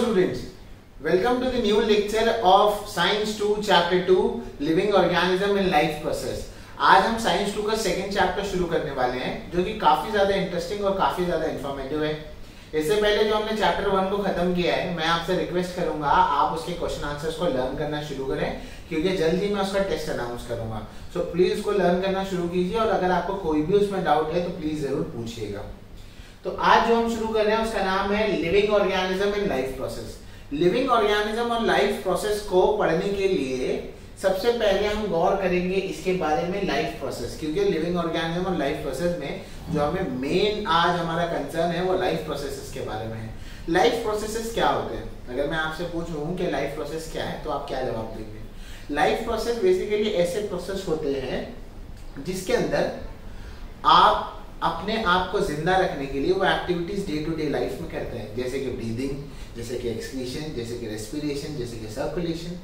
students, welcome to the new lecture of Science 2 Chapter 2 Living Organism in Life Process। आज हम Science 2 का second chapter शुरू करने वाले हैं जो कि काफी ज्यादा इंटरेस्टिंग और काफी ज्यादा इंफॉर्मेटिव है। इससे पहले जो हमने चैप्टर 1 को खत्म किया है, मैं आपसे रिक्वेस्ट करूंगा आप उसके क्वेश्चन आंसर्स को लर्न करना शुरू करें, क्योंकि जल्द ही मैं उसका टेस्ट अनाउंस करूंगा। सो प्लीज उसको लर्न करना शुरू कीजिए और अगर आपको कोई भी उसमें डाउट है तो प्लीज जरूर पूछिएगा। तो आज जो हम शुरू कर रहे हैं उसका नाम है living organism in life process. Living organism और लाइफ प्रोसेस को पढ़ने के लिए सबसे पहले हम गौर करेंगे इसके बारे में लाइफ प्रोसेस, क्योंकि लिविंग ऑर्गेनिज्म और लाइफ प्रोसेस में जो हमें मेन आज हमारा कंसर्न है वो लाइफ प्रोसेसेस के बारे में है। लाइफ प्रोसेसेस क्या होते हैं? अगर मैं आपसे पूछूं कि लाइफ प्रोसेस क्या है तो आप क्या जवाब देंगे? लाइफ प्रोसेस बेसिकली ऐसे प्रोसेस होते हैं जिसके अंदर आप अपने आप को जिंदा रखने के लिए वो activities day to day life में करते हैं, जैसे कि ब्रीदिंग, जैसे कि एक्सक्रीशन, जैसे कि रेस्पिरेशन, जैसे कि सर्कुलेशन।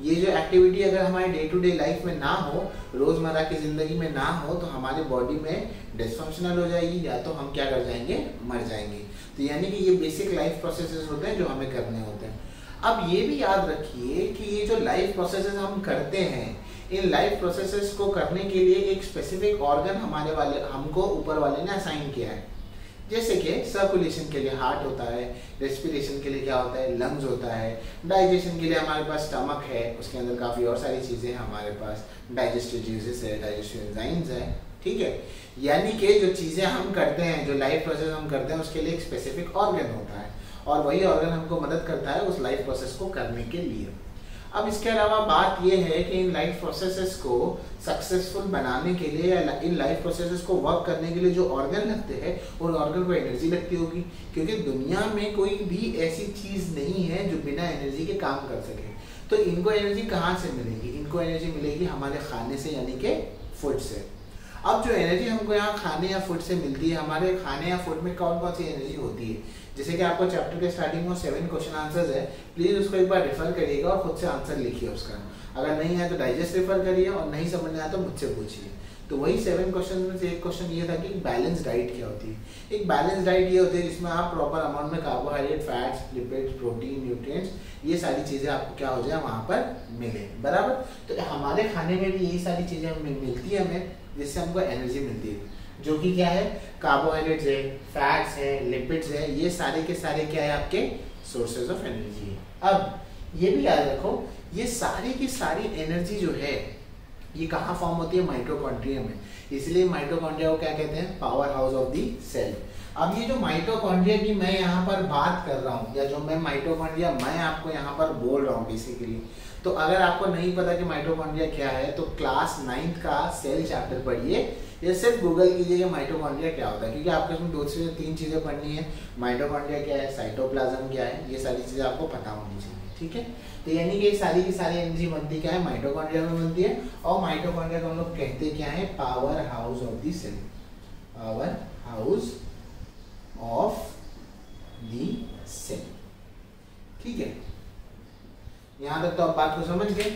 ये जो एक्टिविटी अगर हमारे डे टू डे लाइफ में ना हो, रोजमर्रा की जिंदगी में ना हो, तो हमारे बॉडी में डिसफंक्शनल हो जाएगी या तो हम क्या कर जाएंगे, मर जाएंगे। तो यानी कि ये बेसिक लाइफ प्रोसेसेस होते हैं जो हमें करने होते हैं। अब ये भी याद रखिए कि ये जो लाइफ प्रोसेसेस हम करते हैं, इन लाइफ प्रोसेसेस को करने के लिए एक स्पेसिफिक ऑर्गन हमको ऊपर वाले ने असाइन किया है। जैसे कि सर्कुलेशन के लिए हार्ट होता है, रेस्पिरेशन के लिए क्या होता है, लंग्स होता है, डाइजेशन के लिए हमारे पास स्टमक है, उसके अंदर काफ़ी और सारी चीज़ें हैं, हमारे पास डाइजेस्टिव ज्यूसेस है, डाइजेस्टिव एंजाइम्स है। ठीक है, यानी कि जो चीज़ें हम करते हैं, जो लाइफ प्रोसेस हम करते हैं, उसके लिए एक स्पेसिफिक ऑर्गन होता है और वही ऑर्गन हमको मदद करता है उस लाइफ प्रोसेस को करने के लिए। अब इसके अलावा बात यह है कि इन लाइफ प्रोसेसेस को सक्सेसफुल बनाने के लिए या इन लाइफ प्रोसेसेस को वर्क करने के लिए जो ऑर्गन लगते हैं, उन ऑर्गन को एनर्जी लगती होगी, क्योंकि दुनिया में कोई भी ऐसी चीज नहीं है जो बिना एनर्जी के काम कर सके। तो इनको एनर्जी कहाँ से मिलेगी? इनको एनर्जी मिलेगी हमारे खाने से, यानी कि फूड से। अब जो एनर्जी हमको यहाँ खाने या फूड से मिलती है, हमारे खाने या फूड में कौन कौन सी एनर्जी होती है? जैसे कि आपको चैप्टर के स्टार्टिंग में 7 क्वेश्चन आंसर्स है, प्लीज उसको एक बार रेफर करिएगा और खुद से आंसर लिखिए उसका। अगर नहीं है तो डाइजेस्ट रेफर करिए और नहीं समझ में आया तो मुझसे पूछिए। तो वही 7 क्वेश्चन में से एक क्वेश्चन ये था कि बैलेंस डाइट क्या होती है। एक बैलेंस डाइट ये होती है जिसमें आप प्रॉपर अमाउंट में carbohydrate, fats, lipids, protein, nutrients, ये सारी चीजें आपको क्या हो जाए वहां पर मिले, बराबर। तो हमारे खाने में भी यही सारी चीजें मिलती है हमें, जिससे हमको एनर्जी मिलती है, जो कि क्या है, कार्बोहाइड्रेट्स है, फैट्स है, लिपिड्स है, ये सारे के सारे क्या है, आपके सोर्सेज ऑफ एनर्जी है। अब ये भी याद रखो, ये सारी की सारी एनर्जी जो है ये कहाँ फॉर्म होती है? माइटोकॉन्ड्रिया में। इसलिए माइटोकॉन्ड्रिया को क्या कहते हैं? Powerhouse of the cell. अब ये जो माइटोकॉन्ड्रिया की मैं यहाँ पर बात कर रहा हूँ, या जो मैं माइटोकॉन्ड्रिया मैं आपको यहाँ पर बोल रहा हूँ बेसिकली, तो अगर आपको नहीं पता कि माइटोकॉन्ड्रिया क्या है तो क्लास 9th का सेल चैप्टर पढ़िए, या सिर्फ गूगल कीजिए कि माइटोकॉन्ड्रिया क्या होता है, क्योंकि आपको इसमें 2 से 3 चीजें पढ़नी है। माइटोकॉन्ड्रिया क्या है, साइटोप्लाज्म क्या है, ये सारी चीजें आपको पता होनी चाहिए। ठीक है, तो यानी कि सारी की सारी एनर्जी बनती क्या है, माइटोकॉन्ड्रिया में बनती है। और माइटोकॉन्ड्रिया को हम लोग कहते क्या है? Powerhouse of the cell, powerhouse of the cell. ठीक है, यहां तक तो आप बात को समझ गए।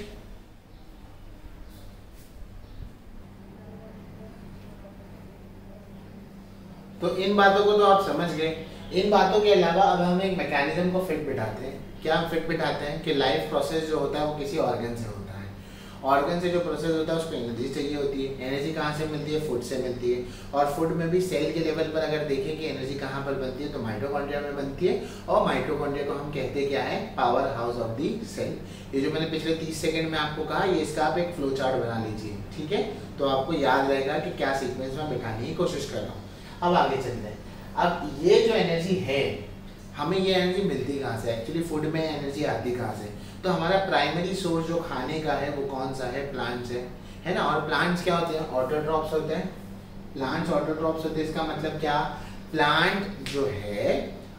तो इन बातों को तो आप समझ गए। इन बातों के अलावा अब हम एक मैकेनिज्म को फिट बिठाते हैं। क्या हम फिट बिठाते हैं कि लाइफ प्रोसेस जो होता है वो किसी ऑर्गन से होता है। ऑर्गन से जो प्रोसेस होता है उसको एनर्जी चाहिए होती है। एनर्जी कहाँ से मिलती है? फूड से मिलती है। और फूड में भी सेल के लेवल पर अगर देखें कि एनर्जी कहाँ पर बनती है तो माइटोकॉन्ड्रिया में बनती है। और माइटोकॉन्ड्रिया को हम कहते क्या है? Powerhouse of the cell. ये जो मैंने पिछले 30 सेकंड में आपको कहा, ये इसका आप एक फ्लो चार्ट बना लीजिए। ठीक है, तो आपको याद रहेगा कि क्या सीक्वेंस में बिठाने की कोशिश कर रहा हूँ। अब आगे चलते हैं। अब ये जो एनर्जी है, हमें ये एनर्जी मिलती कहाँ से? एक्चुअली फूड में एनर्जी आती कहाँ से? तो हमारा प्राइमरी सोर्स जो खाने का है वो कौन सा है? प्लांट्स है ना। और प्लांट्स क्या होते हैं? ऑटोट्रॉप्स होते हैं। प्लांट्स ऑटोट्रॉप्स होते हैं। इसका मतलब क्या? प्लांट जो है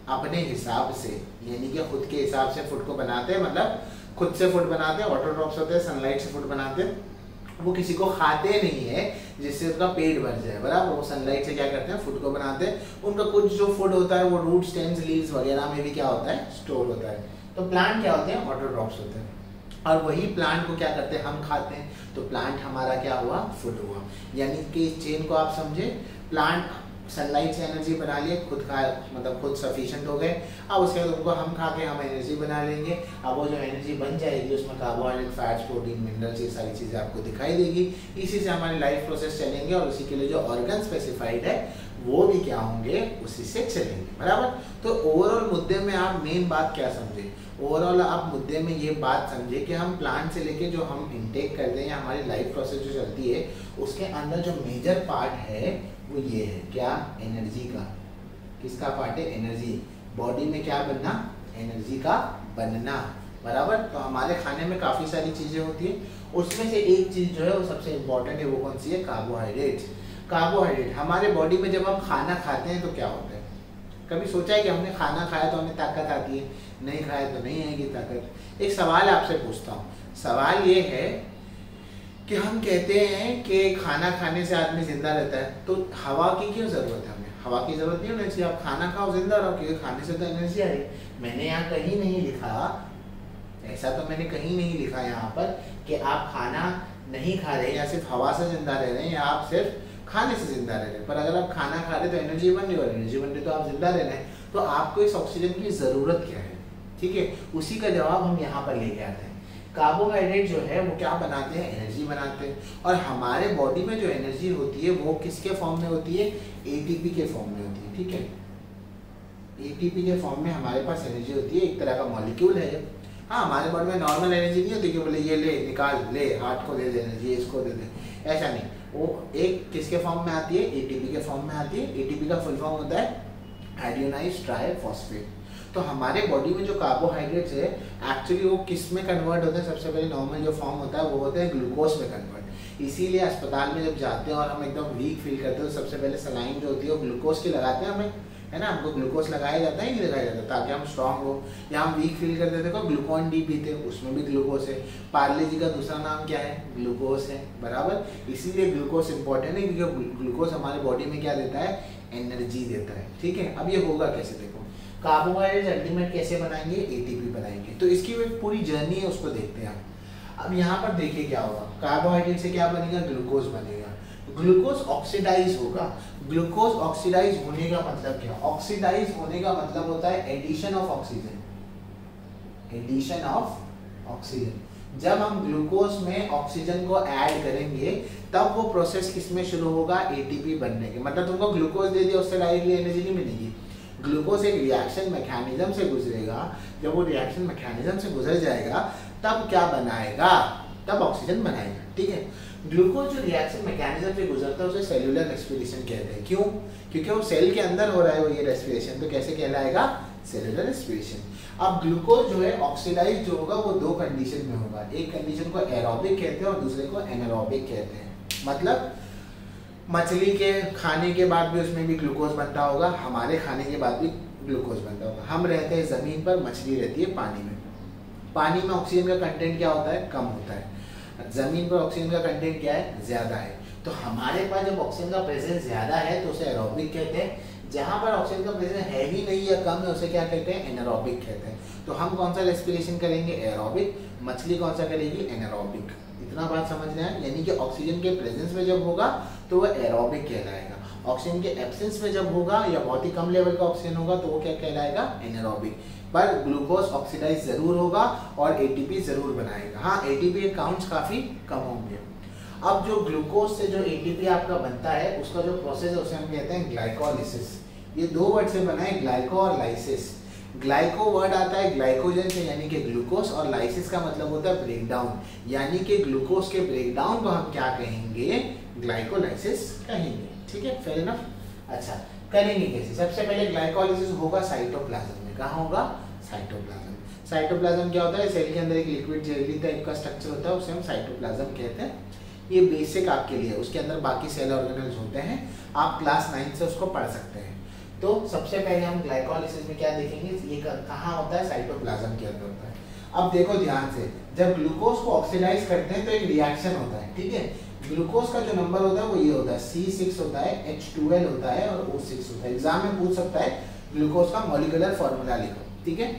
अपने हिसाब से, यानी कि खुद के हिसाब से फूड को बनाते हैं, मतलब खुद से फूड बनाते हैं। ऑटोट्रॉप्स होते हैं, सनलाइट से फूड बनाते हैं। वो किसी को खाते नहीं है जिससे उसका पेट भर जाए, बराबर। वो सनलाइट से क्या करते हैं? फूड को बनाते हैं। उनका कुछ जो फूड होता है वो रूट, स्टेम्स, लीव्स वगैरह में भी क्या होता है? स्टोर होता है। तो प्लांट क्या होते हैं? ऑटोट्रॉप्स होते हैं। और वही प्लांट को क्या करते हैं? हम खाते हैं। तो प्लांट हमारा क्या हुआ? फूड हुआ। यानी कि इस चेन को आप समझे, प्लांट सनलाइट से एनर्जी बना लिए, खुद खा मतलब खुद सफिशिएंट हो गए। अब उसके बाद उनको हम खा के हम एनर्जी बना लेंगे। अब वो जो एनर्जी बन जाएगी उसमें कार्बोहाइड्रेट, फैट्स, प्रोटीन, मिनरल्स, ये सारी चीज़ें आपको दिखाई देगी। इसी से हमारी लाइफ प्रोसेस चलेंगे और उसी के लिए जो ऑर्गन स्पेसिफाइड है वो भी क्या होंगे, उसी से चलेंगे, बराबर। तो ओवरऑल मुद्दे में आप मेन बात क्या समझे, ओवरऑल आप मुद्दे में ये बात समझे कि हम प्लांट से लेके जो हम इनटेक करते हैं या हमारी लाइफ प्रोसेस जो चलती है उसके अंदर जो मेजर पार्ट है वो ये है, क्या, एनर्जी का। किसका पार्ट है, एनर्जी। बॉडी में क्या बनना, एनर्जी का बनना, बराबर। तो हमारे खाने में काफ़ी सारी चीज़ें होती है, उसमें से एक चीज़ जो है वो सबसे इम्पोर्टेंट है, वो कौन सी है, कार्बोहाइड्रेट। कार्बोहाइड्रेट हमारे बॉडी में जब हम खाना खाते हैं तो क्या होता है, कभी सोचा है कि हमने खाना खाया तो हमें ताकत आती है, नहीं खाया तो नहीं आएगी ताकत। एक सवाल आपसे पूछता हूँ, सवाल ये है कि हम कहते हैं कि खाना खाने से आदमी जिंदा रहता है, तो हवा की क्यों जरूरत है, हमें हवा की जरूरत नहीं होनी चाहिए। आप खाना खाओ, जिंदा रहो, क्योंकि खाने से तो एनर्जी आ रही। मैंने यहाँ कहीं नहीं लिखा, ऐसा तो मैंने कहीं नहीं लिखा यहाँ पर कि आप खाना नहीं खा रहे या सिर्फ हवा से जिंदा रह रहे हैं या आप सिर्फ खाने से जिंदा रह रहे हैं। पर अगर आप खाना खा रहे तो एनर्जी बन रही है और एनर्जी बन रही तो आप जिंदा रह रहे हैं। तो आपको इस ऑक्सीजन की जरूरत क्या है, ठीक है, उसी का जवाब हम यहाँ पर लेके आते हैं। कार्बोहाइड्रेट जो है वो क्या बनाते हैं, एनर्जी बनाते हैं। और हमारे बॉडी में जो एनर्जी होती है वो किसके फॉर्म में होती है, एटीपी के फॉर्म में होती है, ठीक है। एटीपी के फॉर्म में हमारे पास एनर्जी होती है, एक तरह का मॉलिक्यूल है। हाँ, हमारे बॉडी में नॉर्मल एनर्जी नहीं होती कि बोले ये ले निकाल, ले हार्ट को दे दे एनर्जी, इसको दे दे, ऐसा नहीं। वो एक किसके फॉर्म में आती है, एटीपी के फॉर्म में आती है। एटीपी का फुल फॉर्म होता है आयोडाइज्ड ट्राइफॉस्फेट। तो हमारे बॉडी में जो कार्बोहाइड्रेट्स है एक्चुअली वो किस में कन्वर्ट होते हैं, सबसे पहले नॉर्मल जो फॉर्म होता है वो होता है ग्लूकोज में कन्वर्ट। इसीलिए अस्पताल में जब जाते हैं और हम एकदम वीक फील करते हैं तो सबसे पहले सलाइन जो होती है वो ग्लूकोज की लगाते हैं हमें, है ना। हमको ग्लूकोज लगाया जाता है, नहीं लगाया जाता, ताकि हम स्ट्रांग हो। या हम वीक फील करते थे तो ग्लूकॉन डी पीते, उसमें भी ग्लूकोज है। पार्ले जी का दूसरा नाम क्या है, ग्लूकोज है, बराबर। इसीलिए ग्लूकोज इंपॉर्टेंट है क्योंकि ग्लूकोज हमारे बॉडी में क्या देता है, एनर्जी देता है, ठीक है। अब ये होगा कैसे, देखो कार्बोहाइड्रेट अल्टीमेट कैसे बनाएंगे, एटीपी बनाएंगे। तो इसकी एक पूरी जर्नी है, उसको देखते हैं हम। अब यहाँ पर देखिए क्या होगा, कार्बोहाइड्रेट से क्या बनेगा, ग्लूकोज बनेगा। ग्लूकोज ऑक्सीडाइज होगा। ग्लूकोज ऑक्सीडाइज होने का मतलब क्या, ऑक्सीडाइज होने का मतलब होता है addition of oxygen, addition of oxygen. जब हम ग्लूकोज में ऑक्सीजन को ऐड करेंगे तब वो प्रोसेस किसमें शुरू होगा, एटीपी बनने के। मतलब तुमको ग्लूकोज दे दिया, उससे डायरेक्टली एनर्जी नहीं मिलेगी। ग्लूकोज एक रिएक्शन मैकेनिज्म से गुजरेगा, जब वो रिएक्शन मैकेनिज्म से गुजर जाएगा तब क्या बनाएगा, तब ऑक्सीजन बनाएगा, ठीक है। ग्लूकोज जो रिएक्शन मैकेनिज्म से गुजरता है उसे सेल्यूलर रेस्पिरेशन कहते हैं। क्यों, क्योंकि वो सेल के अंदर हो रहा है वो ये रेस्पिरेशन, तो कैसे कहलाएगा, सेल्यूलर रेस्पिरेशन। अब ग्लूकोज जो है ऑक्सीडाइज जो होगा वो दो कंडीशन में होगा, एक कंडीशन को एरोबिक कहते हैं और दूसरे को एनारोबिक कहते हैं। मतलब मछली के खाने के बाद भी उसमें भी ग्लूकोज बनता होगा, हमारे खाने के बाद भी ग्लूकोज बनता होगा। हम रहते हैं जमीन पर, मछली रहती है पानी में। पानी में ऑक्सीजन का कंटेंट क्या होता है, कम होता है। जमीन पर ऑक्सीजन का कंटेंट क्या है, ज्यादा है। तो हमारे पास जब ऑक्सीजन का प्रेजेंस ज्यादा है तो उसे एरोबिक कहते हैं। जहां पर ऑक्सीजन का प्रेजेंस है ही नहीं या कम है उसे क्या कहते हैं, एनारोबिक कहते हैं। तो हम कौन सा रेस्पिरेशन करेंगे, एरोबिक। मछली कौन सा करेगी, एनारोबिक। इतना बात समझना है, यानी कि ऑक्सीजन के प्रेजेंस में जब होगा तो वह एरोबिक कहलाएगा। ऑक्सीजन के एब्सेंस में जब होगा या बहुत ही कम लेवल का ऑक्सीजन होगा तो वो क्या कहलाएगा, एनारोबिक। पर ग्लूकोज ऑक्सीडाइज जरूर होगा और एटीपी जरूर बनाएगा। हाँ, एटीपी के काउंट्स काफी कम होंगे। अब जो ग्लूकोज से जो एटीपी आपका बनता है उसका जो प्रोसेस है उसे हम कहते हैं ग्लाइकोलिसिस। ये दो वर्ड से बना है, ग्लाइको और लाइसिस। ग्लाइको वर्ड आता है ग्लाइकोजन से यानी कि ग्लूकोज, और लाइसिस का मतलब होता है ब्रेकडाउन, यानी कि ग्लूकोज के ब्रेकडाउन को हम क्या कहेंगे, ग्लाइकोलाइसिस कहेंगे, ठीक है, फेयर इनफ। अच्छा, करेंगे कैसे, सबसे पहले ग्लाइकोलिसिस होगा साइटोप्लाज्म में। कहाँ होगा, साइटोप्लाज्म। साइटोप्लाज्म क्या होता है, सेल के अंदर एक लिक्विड जेली टाइप का स्ट्रक्चर होता है, उसे हम साइटोप्लाज्म कहते हैं। ये बेसिक आपके लिए, उसके अंदर बाकी सेल ऑर्गेनेल्स होते हैं, आप क्लास 9 से उसको पढ़ सकते हैं। तो सबसे पहले हम ग्लाइकोलिसिस में क्या देखेंगे, ये कहाँ होता है, साइटोप्लाज्म के अंदर होता है। अब देखो ध्यान से, जब ग्लूकोज को ऑक्सीडाइज करते हैं तो एक रिएक्शन होता है, ठीक है। ग्लूकोज का जो नंबर होता है वो ये होता है, C6 होता है, H12 होता है और O6 होता है। एग्जाम में पूछ सकता है ग्लूकोज का मॉलिक्यूलर फॉर्मूला लिखो, ठीक है।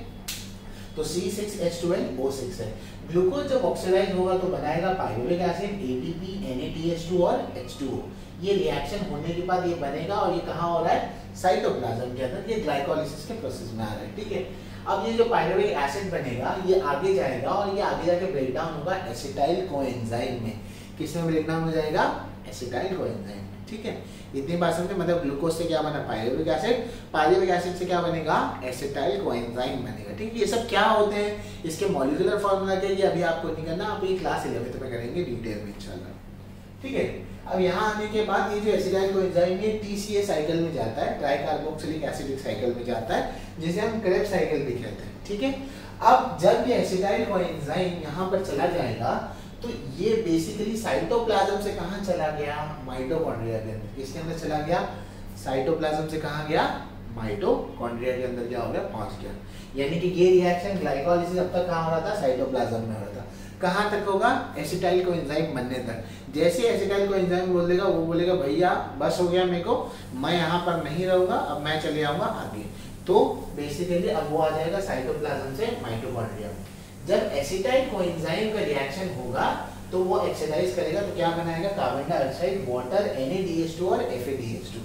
तो C6H12O6 है। ग्लूकोज जब ऑक्सीडाइज होगा तो बनाएगा पाइरुविक एसिड ATP NADH2 और H2O। ये रिएक्शन होने के बाद ये बनेगा और ये कहाँ हो रहा है, साइटोप्लाज्म के अंदर, ये ग्लाइकोलाइसिस के प्रोसेस में आ रहा है। ठीक है, अब ये जो पाइरुविक एसिड बनेगा ये आगे जाएगा और ये आगे जाके ब्रेक डाउन होगा एसिटाइल कोएंजाइम में। किसमें ब्रेक डाउन हो जाएगा, एसिटाइल कोएंजाइम। ठीक है, इतनी बात समझे, मतलब ग्लूकोज से क्या बना, पाइरुविक एसिड, पाइरुविक एसिड से क्या बनेगा, एसिटाइल कोएंजाइम बनेगा। ठीक है, ये सब क्या होते हैं, इसके मॉलिक्यूलर फॉर्मूला के लिए अभी आपको नहीं करना, आप ये क्लास 11th में करेंगे डिटेल में इंशाल्लाह। ठीक है, अब यहाँ आने के बाद ये जो एसिटाइल कोएंजाइम है TCA साइकिल में जाता है, ट्राई कार्बोक्सिलिक एसिडिक साइकिल में जाता है, जिसे हम क्रेब्स साइकिल भी कहते हैं। ठीक है, अब जब ये एसिटाइल कोएंजाइम यहाँ पर चला जाएगा तो ये बेसिकली साइटोप्लाज्म से कहाँ चला गया, माइटोकॉन्ड्रिया के अंदर। किसके अंदर चला गया, साइटोप्लाज्म से कहाँ गया, माइटोकॉन्ड्रिया के अंदर क्या हो गया, पहुंच गया। यानी कि ये रिएक्शन ग्लाइकोलाइसिस अब तक कहाँ हो रहा था, साइटोप्लाज्म में हो रहा था। कहाँ तक होगा, एसिटाइल कोएंजाइम बनने तक। जैसे एसिटाइल कोएंजाइम बोल देगा, वो बोलेगा भैया बस हो गया मेरे को, मैं यहाँ पर नहीं रहूंगा, अब मैं चले जाऊंगा आगे। तो बेसिकली अब वो आ जाएगा साइटोप्लाज्म से माइटोकॉन्ड्रिया में। जब एसिटाइल कोएंजाइम का रिएक्शन होगा तो वो ऑक्सीडाइज करेगा, तो क्या बनाएगा, कार्बन डाइऑक्साइड, वाटर, NaDH2 और FADH2,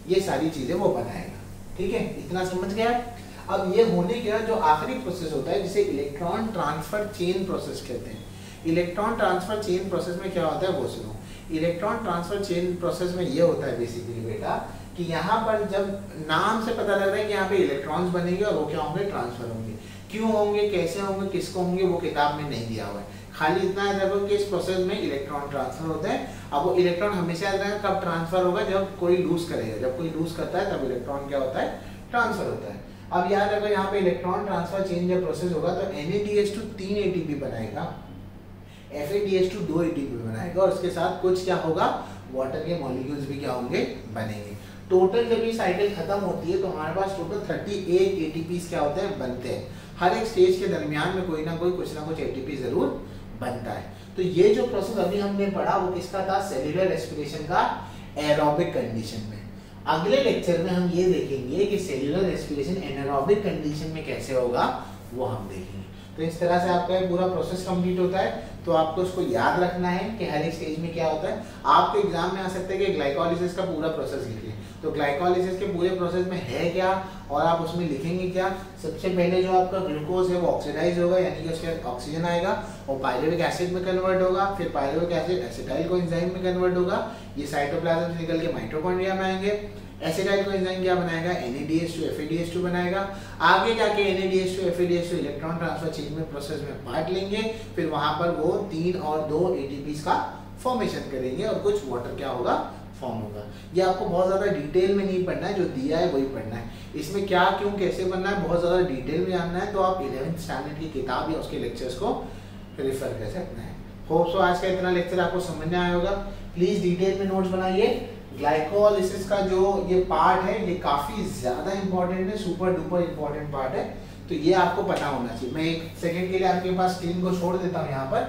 ये सारी चीजें वो बनाएगा। ठीक है, इतना समझ गया। अब ये होने के बाद जो आखिरी प्रोसेस होता है जिसे इलेक्ट्रॉन ट्रांसफर चेन प्रोसेस कहते हैं। इलेक्ट्रॉन ट्रांसफर चेन प्रोसेस में क्या होता है वो सुनो। इलेक्ट्रॉन ट्रांसफर चेन प्रोसेस में ये होता है बेसिकली बेटा कि यहाँ पर जब नाम से पता लग रहा है कि यहाँ पे इलेक्ट्रॉन्स बनेंगे और वो क्या होंगे, ट्रांसफर होंगे। क्यों होंगे, कैसे होंगे, किसको होंगे, वो किताब में नहीं दिया हुआ है। खाली इतना याद रखो कि इस प्रोसेस में इलेक्ट्रॉन ट्रांसफर होते हैं। अब वो इलेक्ट्रॉन हमेशा याद रखना कब ट्रांसफर होगा, जब कोई लूज करेगा। जब कोई लूज करता है तब इलेक्ट्रॉन क्या होता है, ट्रांसफर होता है। अब याद रखो यहाँ पे इलेक्ट्रॉन ट्रांसफर चेंज जब प्रोसेस होगा तो NaDH2 3 ATP बनाएगा, FADH2 2 ATP बनाएगा और उसके साथ कुछ क्या होगा, वाटर के मॉलिक्यूल्स भी क्या होंगे, बनेंगे। टोटल जब ये साइकिल खत्म होती है तो हमारे पास टोटल 38 ATPs क्या होते हैं, बनते हैं। हर एक स्टेज के दरमियान में कोई ना कुछ ATP जरूर बनता है। तो ये जो प्रोसेस अभी हमने पढ़ा वो किसका था, सेल्यूलर रेस्पिरेशन का एरोबिक कंडीशन में। अगले लेक्चर में हम ये देखेंगे कि सेल्यूलर रेस्पिरेशन एनारोबिक कंडीशन में कैसे होगा, वो हम देखेंगे। तो इस तरह से आपका पूरा प्रोसेस कंप्लीट होता है। तो आपको उसको याद रखना है कि हर एक स्टेज में क्या होता है। आपके एग्जाम में आ सकते हैं कि ग्लाइकोलाइसिस का पूरा प्रोसेस लिखिए, तो ग्लाइकोलाइसिस के पूरे प्रोसेस में है क्या और आप उसमें लिखेंगे क्या। सबसे पहले जो आपका ग्लूकोज है वो ऑक्सीडाइज होगा, यानी कि उसके ऑक्सीजन आएगा और पाइरुविक एसिड में कन्वर्ट होगा। फिर पाइरुविक एसिड एसिटाइल कोएंजाइम में कन्वर्ट होगा, ये साइटोप्लाज्म से निकल के माइटोकॉन्ड्रिया में आएंगे। एसिटाइल कोएंजाइम क्या बनाएगा, NaDH2 FADH2 बनाएगा। आगे जाके NaDH2 FADH2 electron transfer chain में प्रोसेस में पार्ट लेंगे, फिर वहां पर वो 3 और 2 ATPs का फॉर्मेशन करेंगे और कुछ वाटर क्या होगा, फॉर्म होगा। ये आपको बहुत ज्यादा डिटेल में नहीं पढ़ना है, जो दिया है वही पढ़ना है। इसमें क्या क्यों कैसे बनना है बहुत ज्यादा डिटेल में जानना है तो आप 11th स्टैंडर्ड की किताब या उसके लेक्चर्स को रेफर कर सकते हैं। होप सो आज का इतना लेक्चर आपको समझ में आया होगा। प्लीज डिटेल में नोट्स बनाइए। ग्लाइकोलाइसिस का जो ये पार्ट है ये काफी ज्यादा इंपॉर्टेंट है, सुपर डुपर इंपॉर्टेंट पार्ट है, तो ये आपको पता होना चाहिए। मैं 1 सेकंड के लिए आपके पास स्क्रीन को छोड़ देता हूँ यहाँ पर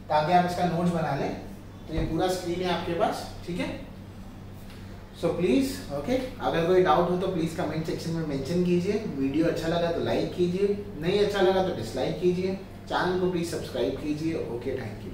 ताकि आप इसका नोट्स बना लें। तो ये पूरा स्क्रीन है आपके पास, ठीक है। सो प्लीज ओके, अगर कोई डाउट हो तो प्लीज कमेंट सेक्शन में मेंशन कीजिए। वीडियो अच्छा लगा तो लाइक कीजिए, नहीं अच्छा लगा तो डिसलाइक कीजिए। चैनल को प्लीज सब्सक्राइब कीजिए। Okay, thank you.